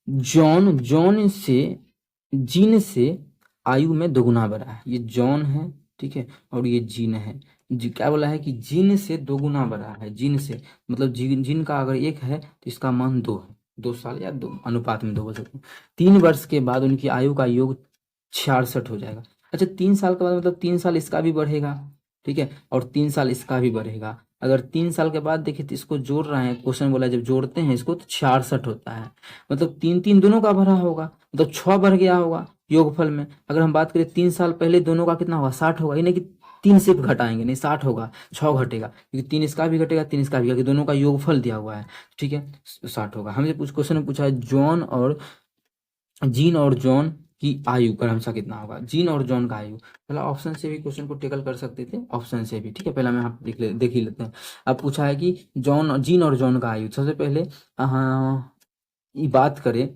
जॉन जॉन से जीन से आयु में दोगुना बढ़ा है। ये जॉन है, ठीक है, और ये जीन है। जी क्या बोला है कि जीन से दोगुना बढ़ा है, जीन से मतलब जीन जीन का अगर 1 है तो इसका मान 2 है, 2 साल या 2 अनुपात में 2 बोल सकते हैं। 3 वर्ष के बाद उनकी आयु का योग 66 हो जाएगा। अच्छा 3 साल के बाद मतलब 3 साल इसका भी बढ़ेगा, ठीक है, और 3 साल इसका भी बढ़ेगा। अगर 3 साल के बाद देखिए तो इसको जोड़ रहे हैं, क्वेश्चन बोला जब जोड़ते हैं इसको तो 66 होता है, मतलब 3 3 दोनों का बढ़ा होगा, मतलब 6 बढ़ गया होगा योगफल में। अगर हम बात करें 3 साल पहले दोनों का कितना होगा, 60 होगा, यानी कि 3 सिर्फ घटाएंगे नहीं 60 होगा, 6 घटेगा क्योंकि 3 इसका भी घटेगा 3 इसका भी, क्योंकि दोनों का योगफल दिया हुआ है। ठीक है, 60 होगा। हमसे कुछ क्वेश्चन में पूछा है जीन और जॉन की आयु क्रमशः कितना होगा, जीन और जॉन का आयु। पहला ऑप्शन से भी क्वेश्चन को टेकल कर सकते थे, ऑप्शन से भी। ठीक है, पहला मैं आप देख ही लेते हैं। अब पूछा है कि जीन और जॉन का आयु, सबसे पहले ये बात करें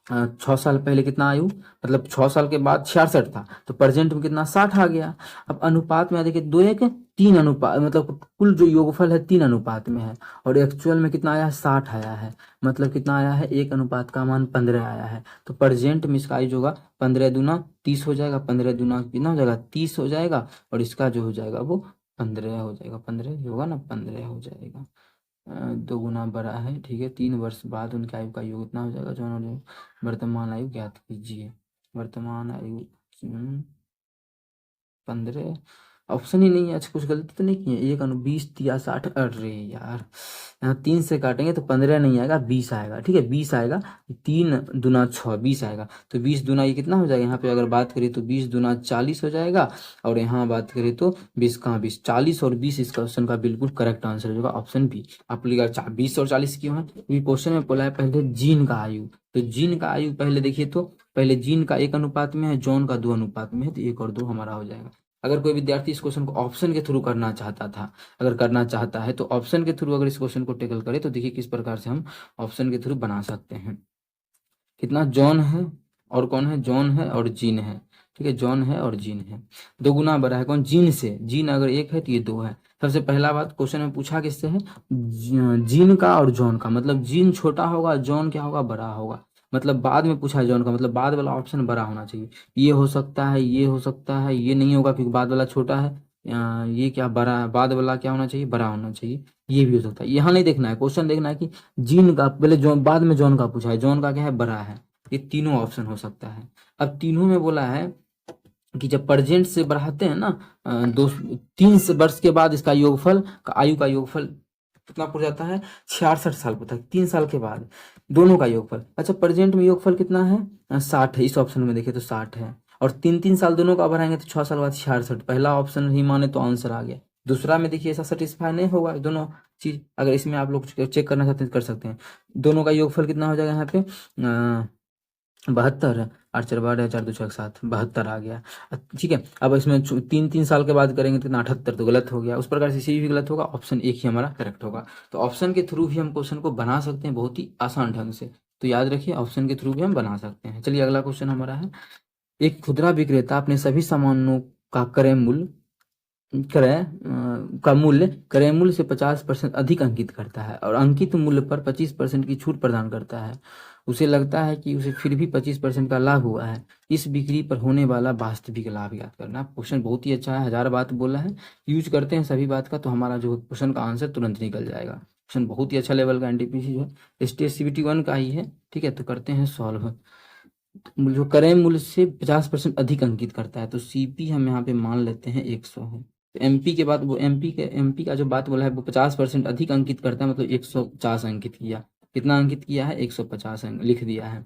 6 साल पहले कितना आयु, मतलब 6 साल के बाद 66 था तो प्रेजेंट में कितना 60 आ गया। अब अनुपात में देखिए 2:3 अनुपात, मतलब कुल जो योगफल है 3 अनुपात में है, और एक्चुअल में कितना आया है, 60 आया है, मतलब कितना आया है, 1 अनुपात का मान 15 आया है। तो प्रेजेंट में इसका आयु जो होगा 15 दूना 30 हो जाएगा, 15 दूना कितना हो जाएगा 30 हो जाएगा, और इसका जो हो जाएगा वो 15 हो जाएगा, 15 होगा ना, 15 हो जाएगा। 2 गुना बड़ा है। ठीक है, 3 वर्ष बाद उनकी आयु का योग इतना हो जाएगा। जो वर्तमान आयु ज्ञात कीजिए, वर्तमान आयु 15, ऑप्शन ही नहीं है। अच्छा कुछ गलती तो नहीं की है, 1:20 दिया 60, अरे यार यहाँ 3 से काटेंगे तो 15 नहीं आएगा, 20 आएगा। ठीक है, 20 आएगा, 3 दूना 6 20 आएगा, तो 20 दूना ये कितना हो जाएगा, यहाँ पे अगर बात करें तो 20 दूना 40 हो जाएगा, और यहाँ बात करें तो 20 कहाँ 20, 40 और 20 इस क्वेश्चन का बिल्कुल करेक्ट आंसर होगा ऑप्शन बी। आप लिखा 20 और 40 क्यों है, क्योंकि क्वेश्चन में बोला है पहले जीन का आयु, तो जीन का आयु पहले देखिए तो पहले जीन का 1 अनुपात में है, जॉन का 2 अनुपात में है, तो 1 और 2 हमारा हो जाएगा। अगर कोई विद्यार्थी इस क्वेश्चन को ऑप्शन के थ्रू करना चाहता था, अगर करना चाहता है तो ऑप्शन के थ्रू अगर इस क्वेश्चन को टेकल करे तो देखिए किस प्रकार से हम ऑप्शन के थ्रू बना सकते हैं। कितना जॉन है और कौन है, जॉन है और जीन है। ठीक है, जॉन है और जीन है। 2 गुना बड़ा है कौन, जीन से, जीन अगर 1 है तो ये 2 है। सबसे पहला बात क्वेश्चन में पूछा किससे है, जीन का और जॉन का, मतलब जीन छोटा होगा, जॉन क्या होगा, बड़ा होगा। मतलब बाद में पूछा है जॉन का, मतलब बाद वाला ऑप्शन बड़ा होना चाहिए। ये हो सकता है, ये हो सकता है, ये नहीं होगा क्योंकि बाद वाला छोटा है। ये क्या बड़ा है, बाद वाला क्या होना चाहिए, बड़ा होना चाहिए। ये भी हो सकता है, यहाँ नहीं देखना है, क्वेश्चन देखना है कि जीन का पहले जॉन, बाद में जॉन का पूछा है, जॉन का क्या है, बड़ा है। ये तीनों ऑप्शन हो सकता है। अब तीनों में बोला है कि जब प्रेजेंट से बढ़ाते हैं ना, 3 वर्ष के बाद इसका योगफल का आयु का योगफल कितना पूरा जाता है 66 साल तक, 3 साल के बाद दोनों का योगफल। अच्छा प्रेजेंट में योगफल कितना है 60 है, इस ऑप्शन में देखिए तो 60 है, और 3 3 साल दोनों का बढ़ाएंगे तो 6 साल बाद 66। पहला ऑप्शन ही माने तो आंसर आ गया। दूसरा में देखिए ऐसा सेटिस्फाई नहीं होगा दोनों चीज। अगर इसमें आप लोग चेक करना चाहते हैं तो कर सकते हैं। दोनों का योगफल कितना हो जाएगा यहाँ पे 72 है, 8 4 12 4 2 6 7 72 आ गया। ठीक है, अब इसमें 3 3 साल के बाद करेंगे तो 78, तो गलत हो गया। उस प्रकार से सी भी गलत होगा, ऑप्शन एक ही हमारा करेक्ट होगा। तो ऑप्शन के थ्रू भी हम क्वेश्चन को बना सकते हैं बहुत ही आसान ढंग से, तो याद रखिए ऑप्शन के थ्रू भी हम बना सकते हैं। चलिए अगला क्वेश्चन हमारा है, एक खुदरा विक्रेता अपने सभी सामानों का का मूल्य क्रय मूल्य से 50% अधिक अंकित करता है और अंकित मूल्य पर 25% की छूट प्रदान करता है। उसे लगता है कि उसे फिर भी 25% का लाभ हुआ है। इस बिक्री पर होने वाला वास्तविक लाभ याद करना। क्वेश्चन बहुत ही अच्छा है, 1000 बात बोला है, यूज करते हैं सभी बात का तो हमारा जो क्वेश्चन का आंसर तुरंत निकल जाएगा। क्वेश्चन बहुत ही अच्छा लेवल का एनटीपीसी जो है स्टेट सीबीटी 1 का ही है। ठीक है, तो करते हैं सॉल्व। जो क्रय मूल्य से 50% अधिक अंकित करता है, तो सीपी हम यहाँ पे मान लेते हैं 100 है। तो एमपी के बाद वो एमपी का जो बात बोला है वो 50% अधिक अंकित करता है, मतलब 150 अंकित किया। कितना अंकित किया है 150 लिख दिया है।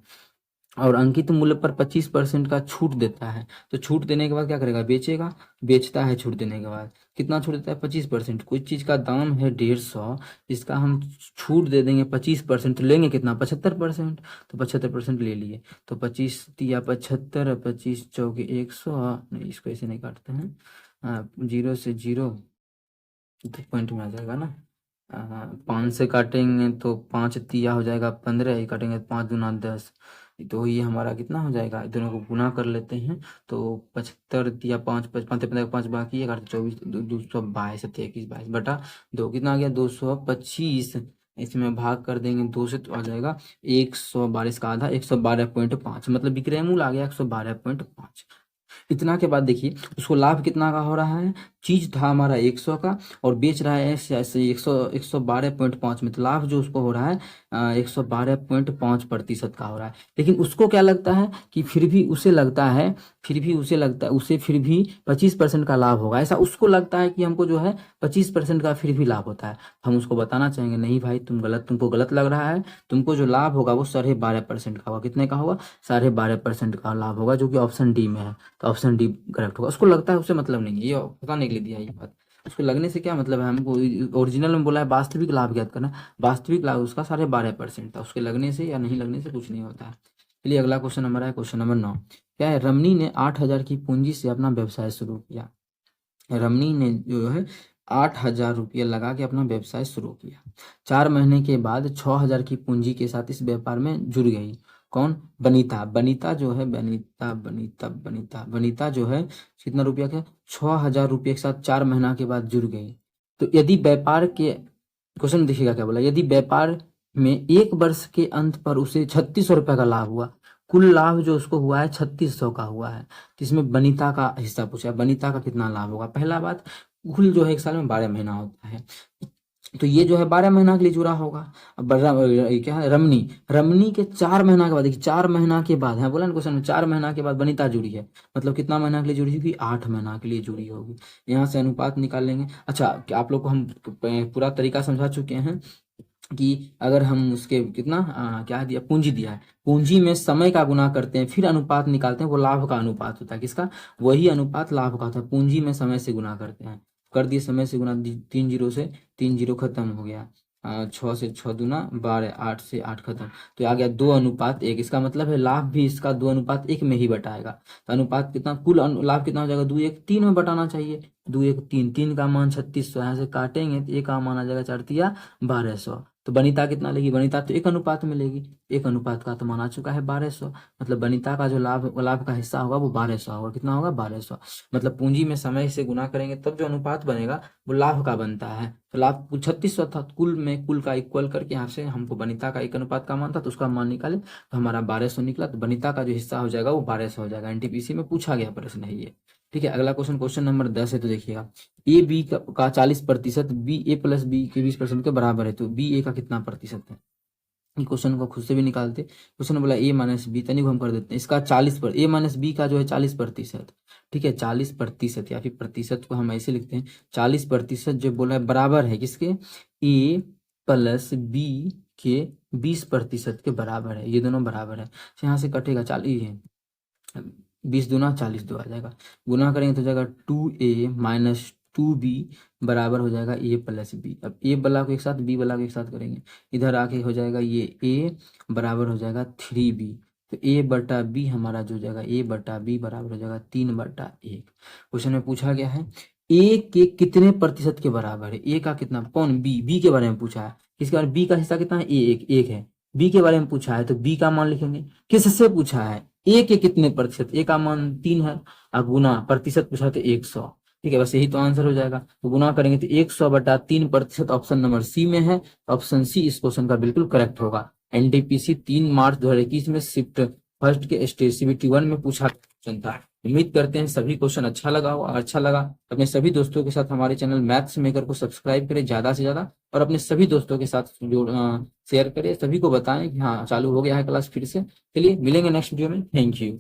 और अंकित मूल्य पर 25% का छूट देता है, तो छूट देने के बाद क्या करेगा बेचेगा, बेचता है छूट देने के बाद। कितना छूट देता है 25%। कोई चीज का दाम है 150, इसका हम छूट दे देंगे 25%, तो लेंगे कितना 75%, तो 75% ले लिए। तो 25 तिया 75, 25 चौके 100, नहीं इसको ऐसे नहीं काटते हैं, 0 से 0 तो पॉइंट में आ जाएगा ना। 5 से काटेंगे तो 5 तिया हो जाएगा 15, ही काटेंगे 5 दूना 10, तो ये हमारा कितना हो जाएगा, दोनों को गुना कर लेते हैं। तो 75 तिया 5 5 5 बाकी 11 24 222 21 22 बटा 2 कितना आ गया 225। इसमें भाग कर देंगे 2 से तो आ जाएगा 112 का आधा 112.5, मतलब विक्रय मूल्य आ गया 112.5। इतना के बाद देखिए उसको लाभ कितना का हो रहा है, चीज था हमारा 100 का और बेच रहा है ऐसे ऐसे 112.5 में, तो लाभ जो उसको हो रहा है 112.5% का हो रहा है। लेकिन उसको क्या लगता है कि फिर भी उसे लगता है, उसे फिर भी 25% का लाभ होगा, ऐसा उसको लगता है कि हमको जो है 25% का फिर भी लाभ होता है। हम उसको बताना चाहेंगे नहीं भाई तुमको गलत लग रहा है, तुमको जो लाभ होगा वो 12.5% का होगा। कितने का होगा 12.5% का लाभ होगा, जो कि ऑप्शन डी में है, तो ऑप्शन डी करेक्ट होगा। उसको लगता है उसे मतलब नहीं है, ये बताने के लिए दिया है ये बात। उसको लगने से क्या मतलब है, हमको ओरिजिनल में बोला है वास्तविक लाभ ज्ञात करना, वास्तविक लाभ उसका 12.5% था, उसके लगने से या नहीं लगने से कुछ नहीं होता है। चलिए अगला क्वेश्चन हमारा है क्वेश्चन नंबर 9। क्या है, रमनी ने 8,000 की पूंजी से अपना व्यवसाय शुरू किया। रमनी ने जो है 8,000 रुपये लगा के अपना व्यवसाय शुरू किया। 4 महीने के बाद 6,000 की पूंजी के साथ इस व्यापार में जुड़ गई। कौन, बनीता। बनीता जो है बनीता जो है कितना रुपया का 6,000 रुपये के साथ 4 महीना के बाद जुड़ गई। तो यदि व्यापार के, क्वेश्चन देखिएगा क्या बोला, यदि व्यापार में 1 वर्ष के अंत पर उसे 3,600 रुपये का लाभ हुआ, कुल लाभ जो उसको हुआ है 3,600 का हुआ है, तो इसमें बनीता का हिस्सा पूछा है, बनीता का कितना लाभ होगा। पहला बात, कुल जो है 1 साल में 12 महीना होता है, तो ये जो है 12 महीना के लिए जुड़ा होगा। अब क्या है, रमनी के 4 महीना के बाद, देखिए 4 महीना के बाद है, बोला ना क्वेश्चन में 4 महीना के बाद बनीता जुड़ी है, मतलब कितना महीना के लिए जुड़ी होगी 8 महीना के लिए जुड़ी होगी। यहाँ से अनुपात निकाल लेंगे। अच्छा आप लोग को हम पूरा तरीका समझा चुके हैं कि अगर हम उसके कितना क्या दिया, पूंजी दिया है, पूंजी में समय का गुना करते हैं फिर अनुपात निकालते हैं, वो लाभ का अनुपात होता है। किसका, वही अनुपात लाभ का होता है, पूंजी में समय से गुना करते हैं। कर दिए समय से गुना, 3 जीरो से 3 जीरो खत्म हो गया, 6 से 6 दूना 12, 8 से 8 खत्म, तो आ गया 2:1। इसका मतलब है लाभ भी इसका 2:1 में ही बटाएगा। तो अनुपात कितना, कुल लाभ कितना हो जाएगा 2:1 में बटाना चाहिए। 2:1 3 का मान 3,600, यहाँ से काटेंगे तो 1 का मान आ जाएगा 4 तिया 1200। तो बनीता कितना लेगी, बनीता तो 1 अनुपात में लेगी, 1 अनुपात का तो मान आ चुका है 1200, मतलब बनीता का जो लाभ का हिस्सा होगा वो 1200 होगा। कितना होगा 1200, मतलब पूंजी में समय से गुना करेंगे तब जो अनुपात बनेगा वो लाभ का बनता है। तो लाभ 3,600 था, कुल का इक्वल करके यहाँ से हमको बनीता का 1 अनुपात का मान था, तो उसका मान निकाले तो हमारा 1200 निकला। तो बनीता का जो हिस्सा हो जाएगा वो 1200 हो जाएगा। एनटीपीसी में पूछा गया प्रश्न है ये। ठीक है, अगला क्वेश्चन, क्वेश्चन नंबर 10 है, तो देखिएगा ए बी का 40%, बी ए प्लस बी के 20% के बराबर है, तो बी ए का कितना प्रतिशत है। क्वेश्चन को खुद से भी निकालते। क्वेश्चन बोला ए माइनस बी, तनिक हम कर देते हैं इसका 40 ए माइनस बी का जो है 40%, ठीक है 40% या फिर प्रतिशत को हम ऐसे लिखते हैं 40% जो बोला है बराबर है किसके, ए प्लस बी के 20% के बराबर है, ये दोनों बराबर है। तो यहाँ से कटेगा 40 है, 20 दूना 40 दो आ जाएगा, गुना करेंगे तो हो जाएगा 2a माइनस 2b बराबर हो जाएगा a प्लस बी। अब a वाला को एक साथ b वाला को एक साथ करेंगे, इधर आके हो जाएगा ये a बराबर हो जाएगा 3b। तो a बटा b हमारा जो हो जाएगा a बटा b बराबर हो जाएगा 3/1। क्वेश्चन में पूछा गया है a के कितने प्रतिशत के बराबर है, a का कितना, कौन b के बारे में पूछा है, किसके बारे में, b का हिस्सा कितना है, एक है, b के बारे में पूछा है तो b का मान लिखेंगे। किससे पूछा है, ए के कितने प्रतिशत, ए का मान 3 है, और गुना प्रतिशत पूछा तो 100, ठीक है बस यही तो आंसर हो जाएगा। तो गुना करेंगे तो 100/3% ऑप्शन नंबर सी में है, ऑप्शन सी इस क्वेश्चन का बिल्कुल करेक्ट होगा। एनटीपीसी 3 मार्च 2021 में शिफ्ट फर्स्ट के स्टेज सीबीटी 1 में पूछा क्वेश्चन था। उम्मीद करते हैं सभी क्वेश्चन अच्छा लगा हो, अच्छा लगा अपने सभी दोस्तों के साथ हमारे चैनल मैथ्स मेकर को सब्सक्राइब करें ज्यादा से ज्यादा, और अपने सभी दोस्तों के साथ जो शेयर करें, सभी को बताएं कि हाँ चालू हो गया है क्लास फिर से। चलिए मिलेंगे नेक्स्ट वीडियो में, थैंक यू।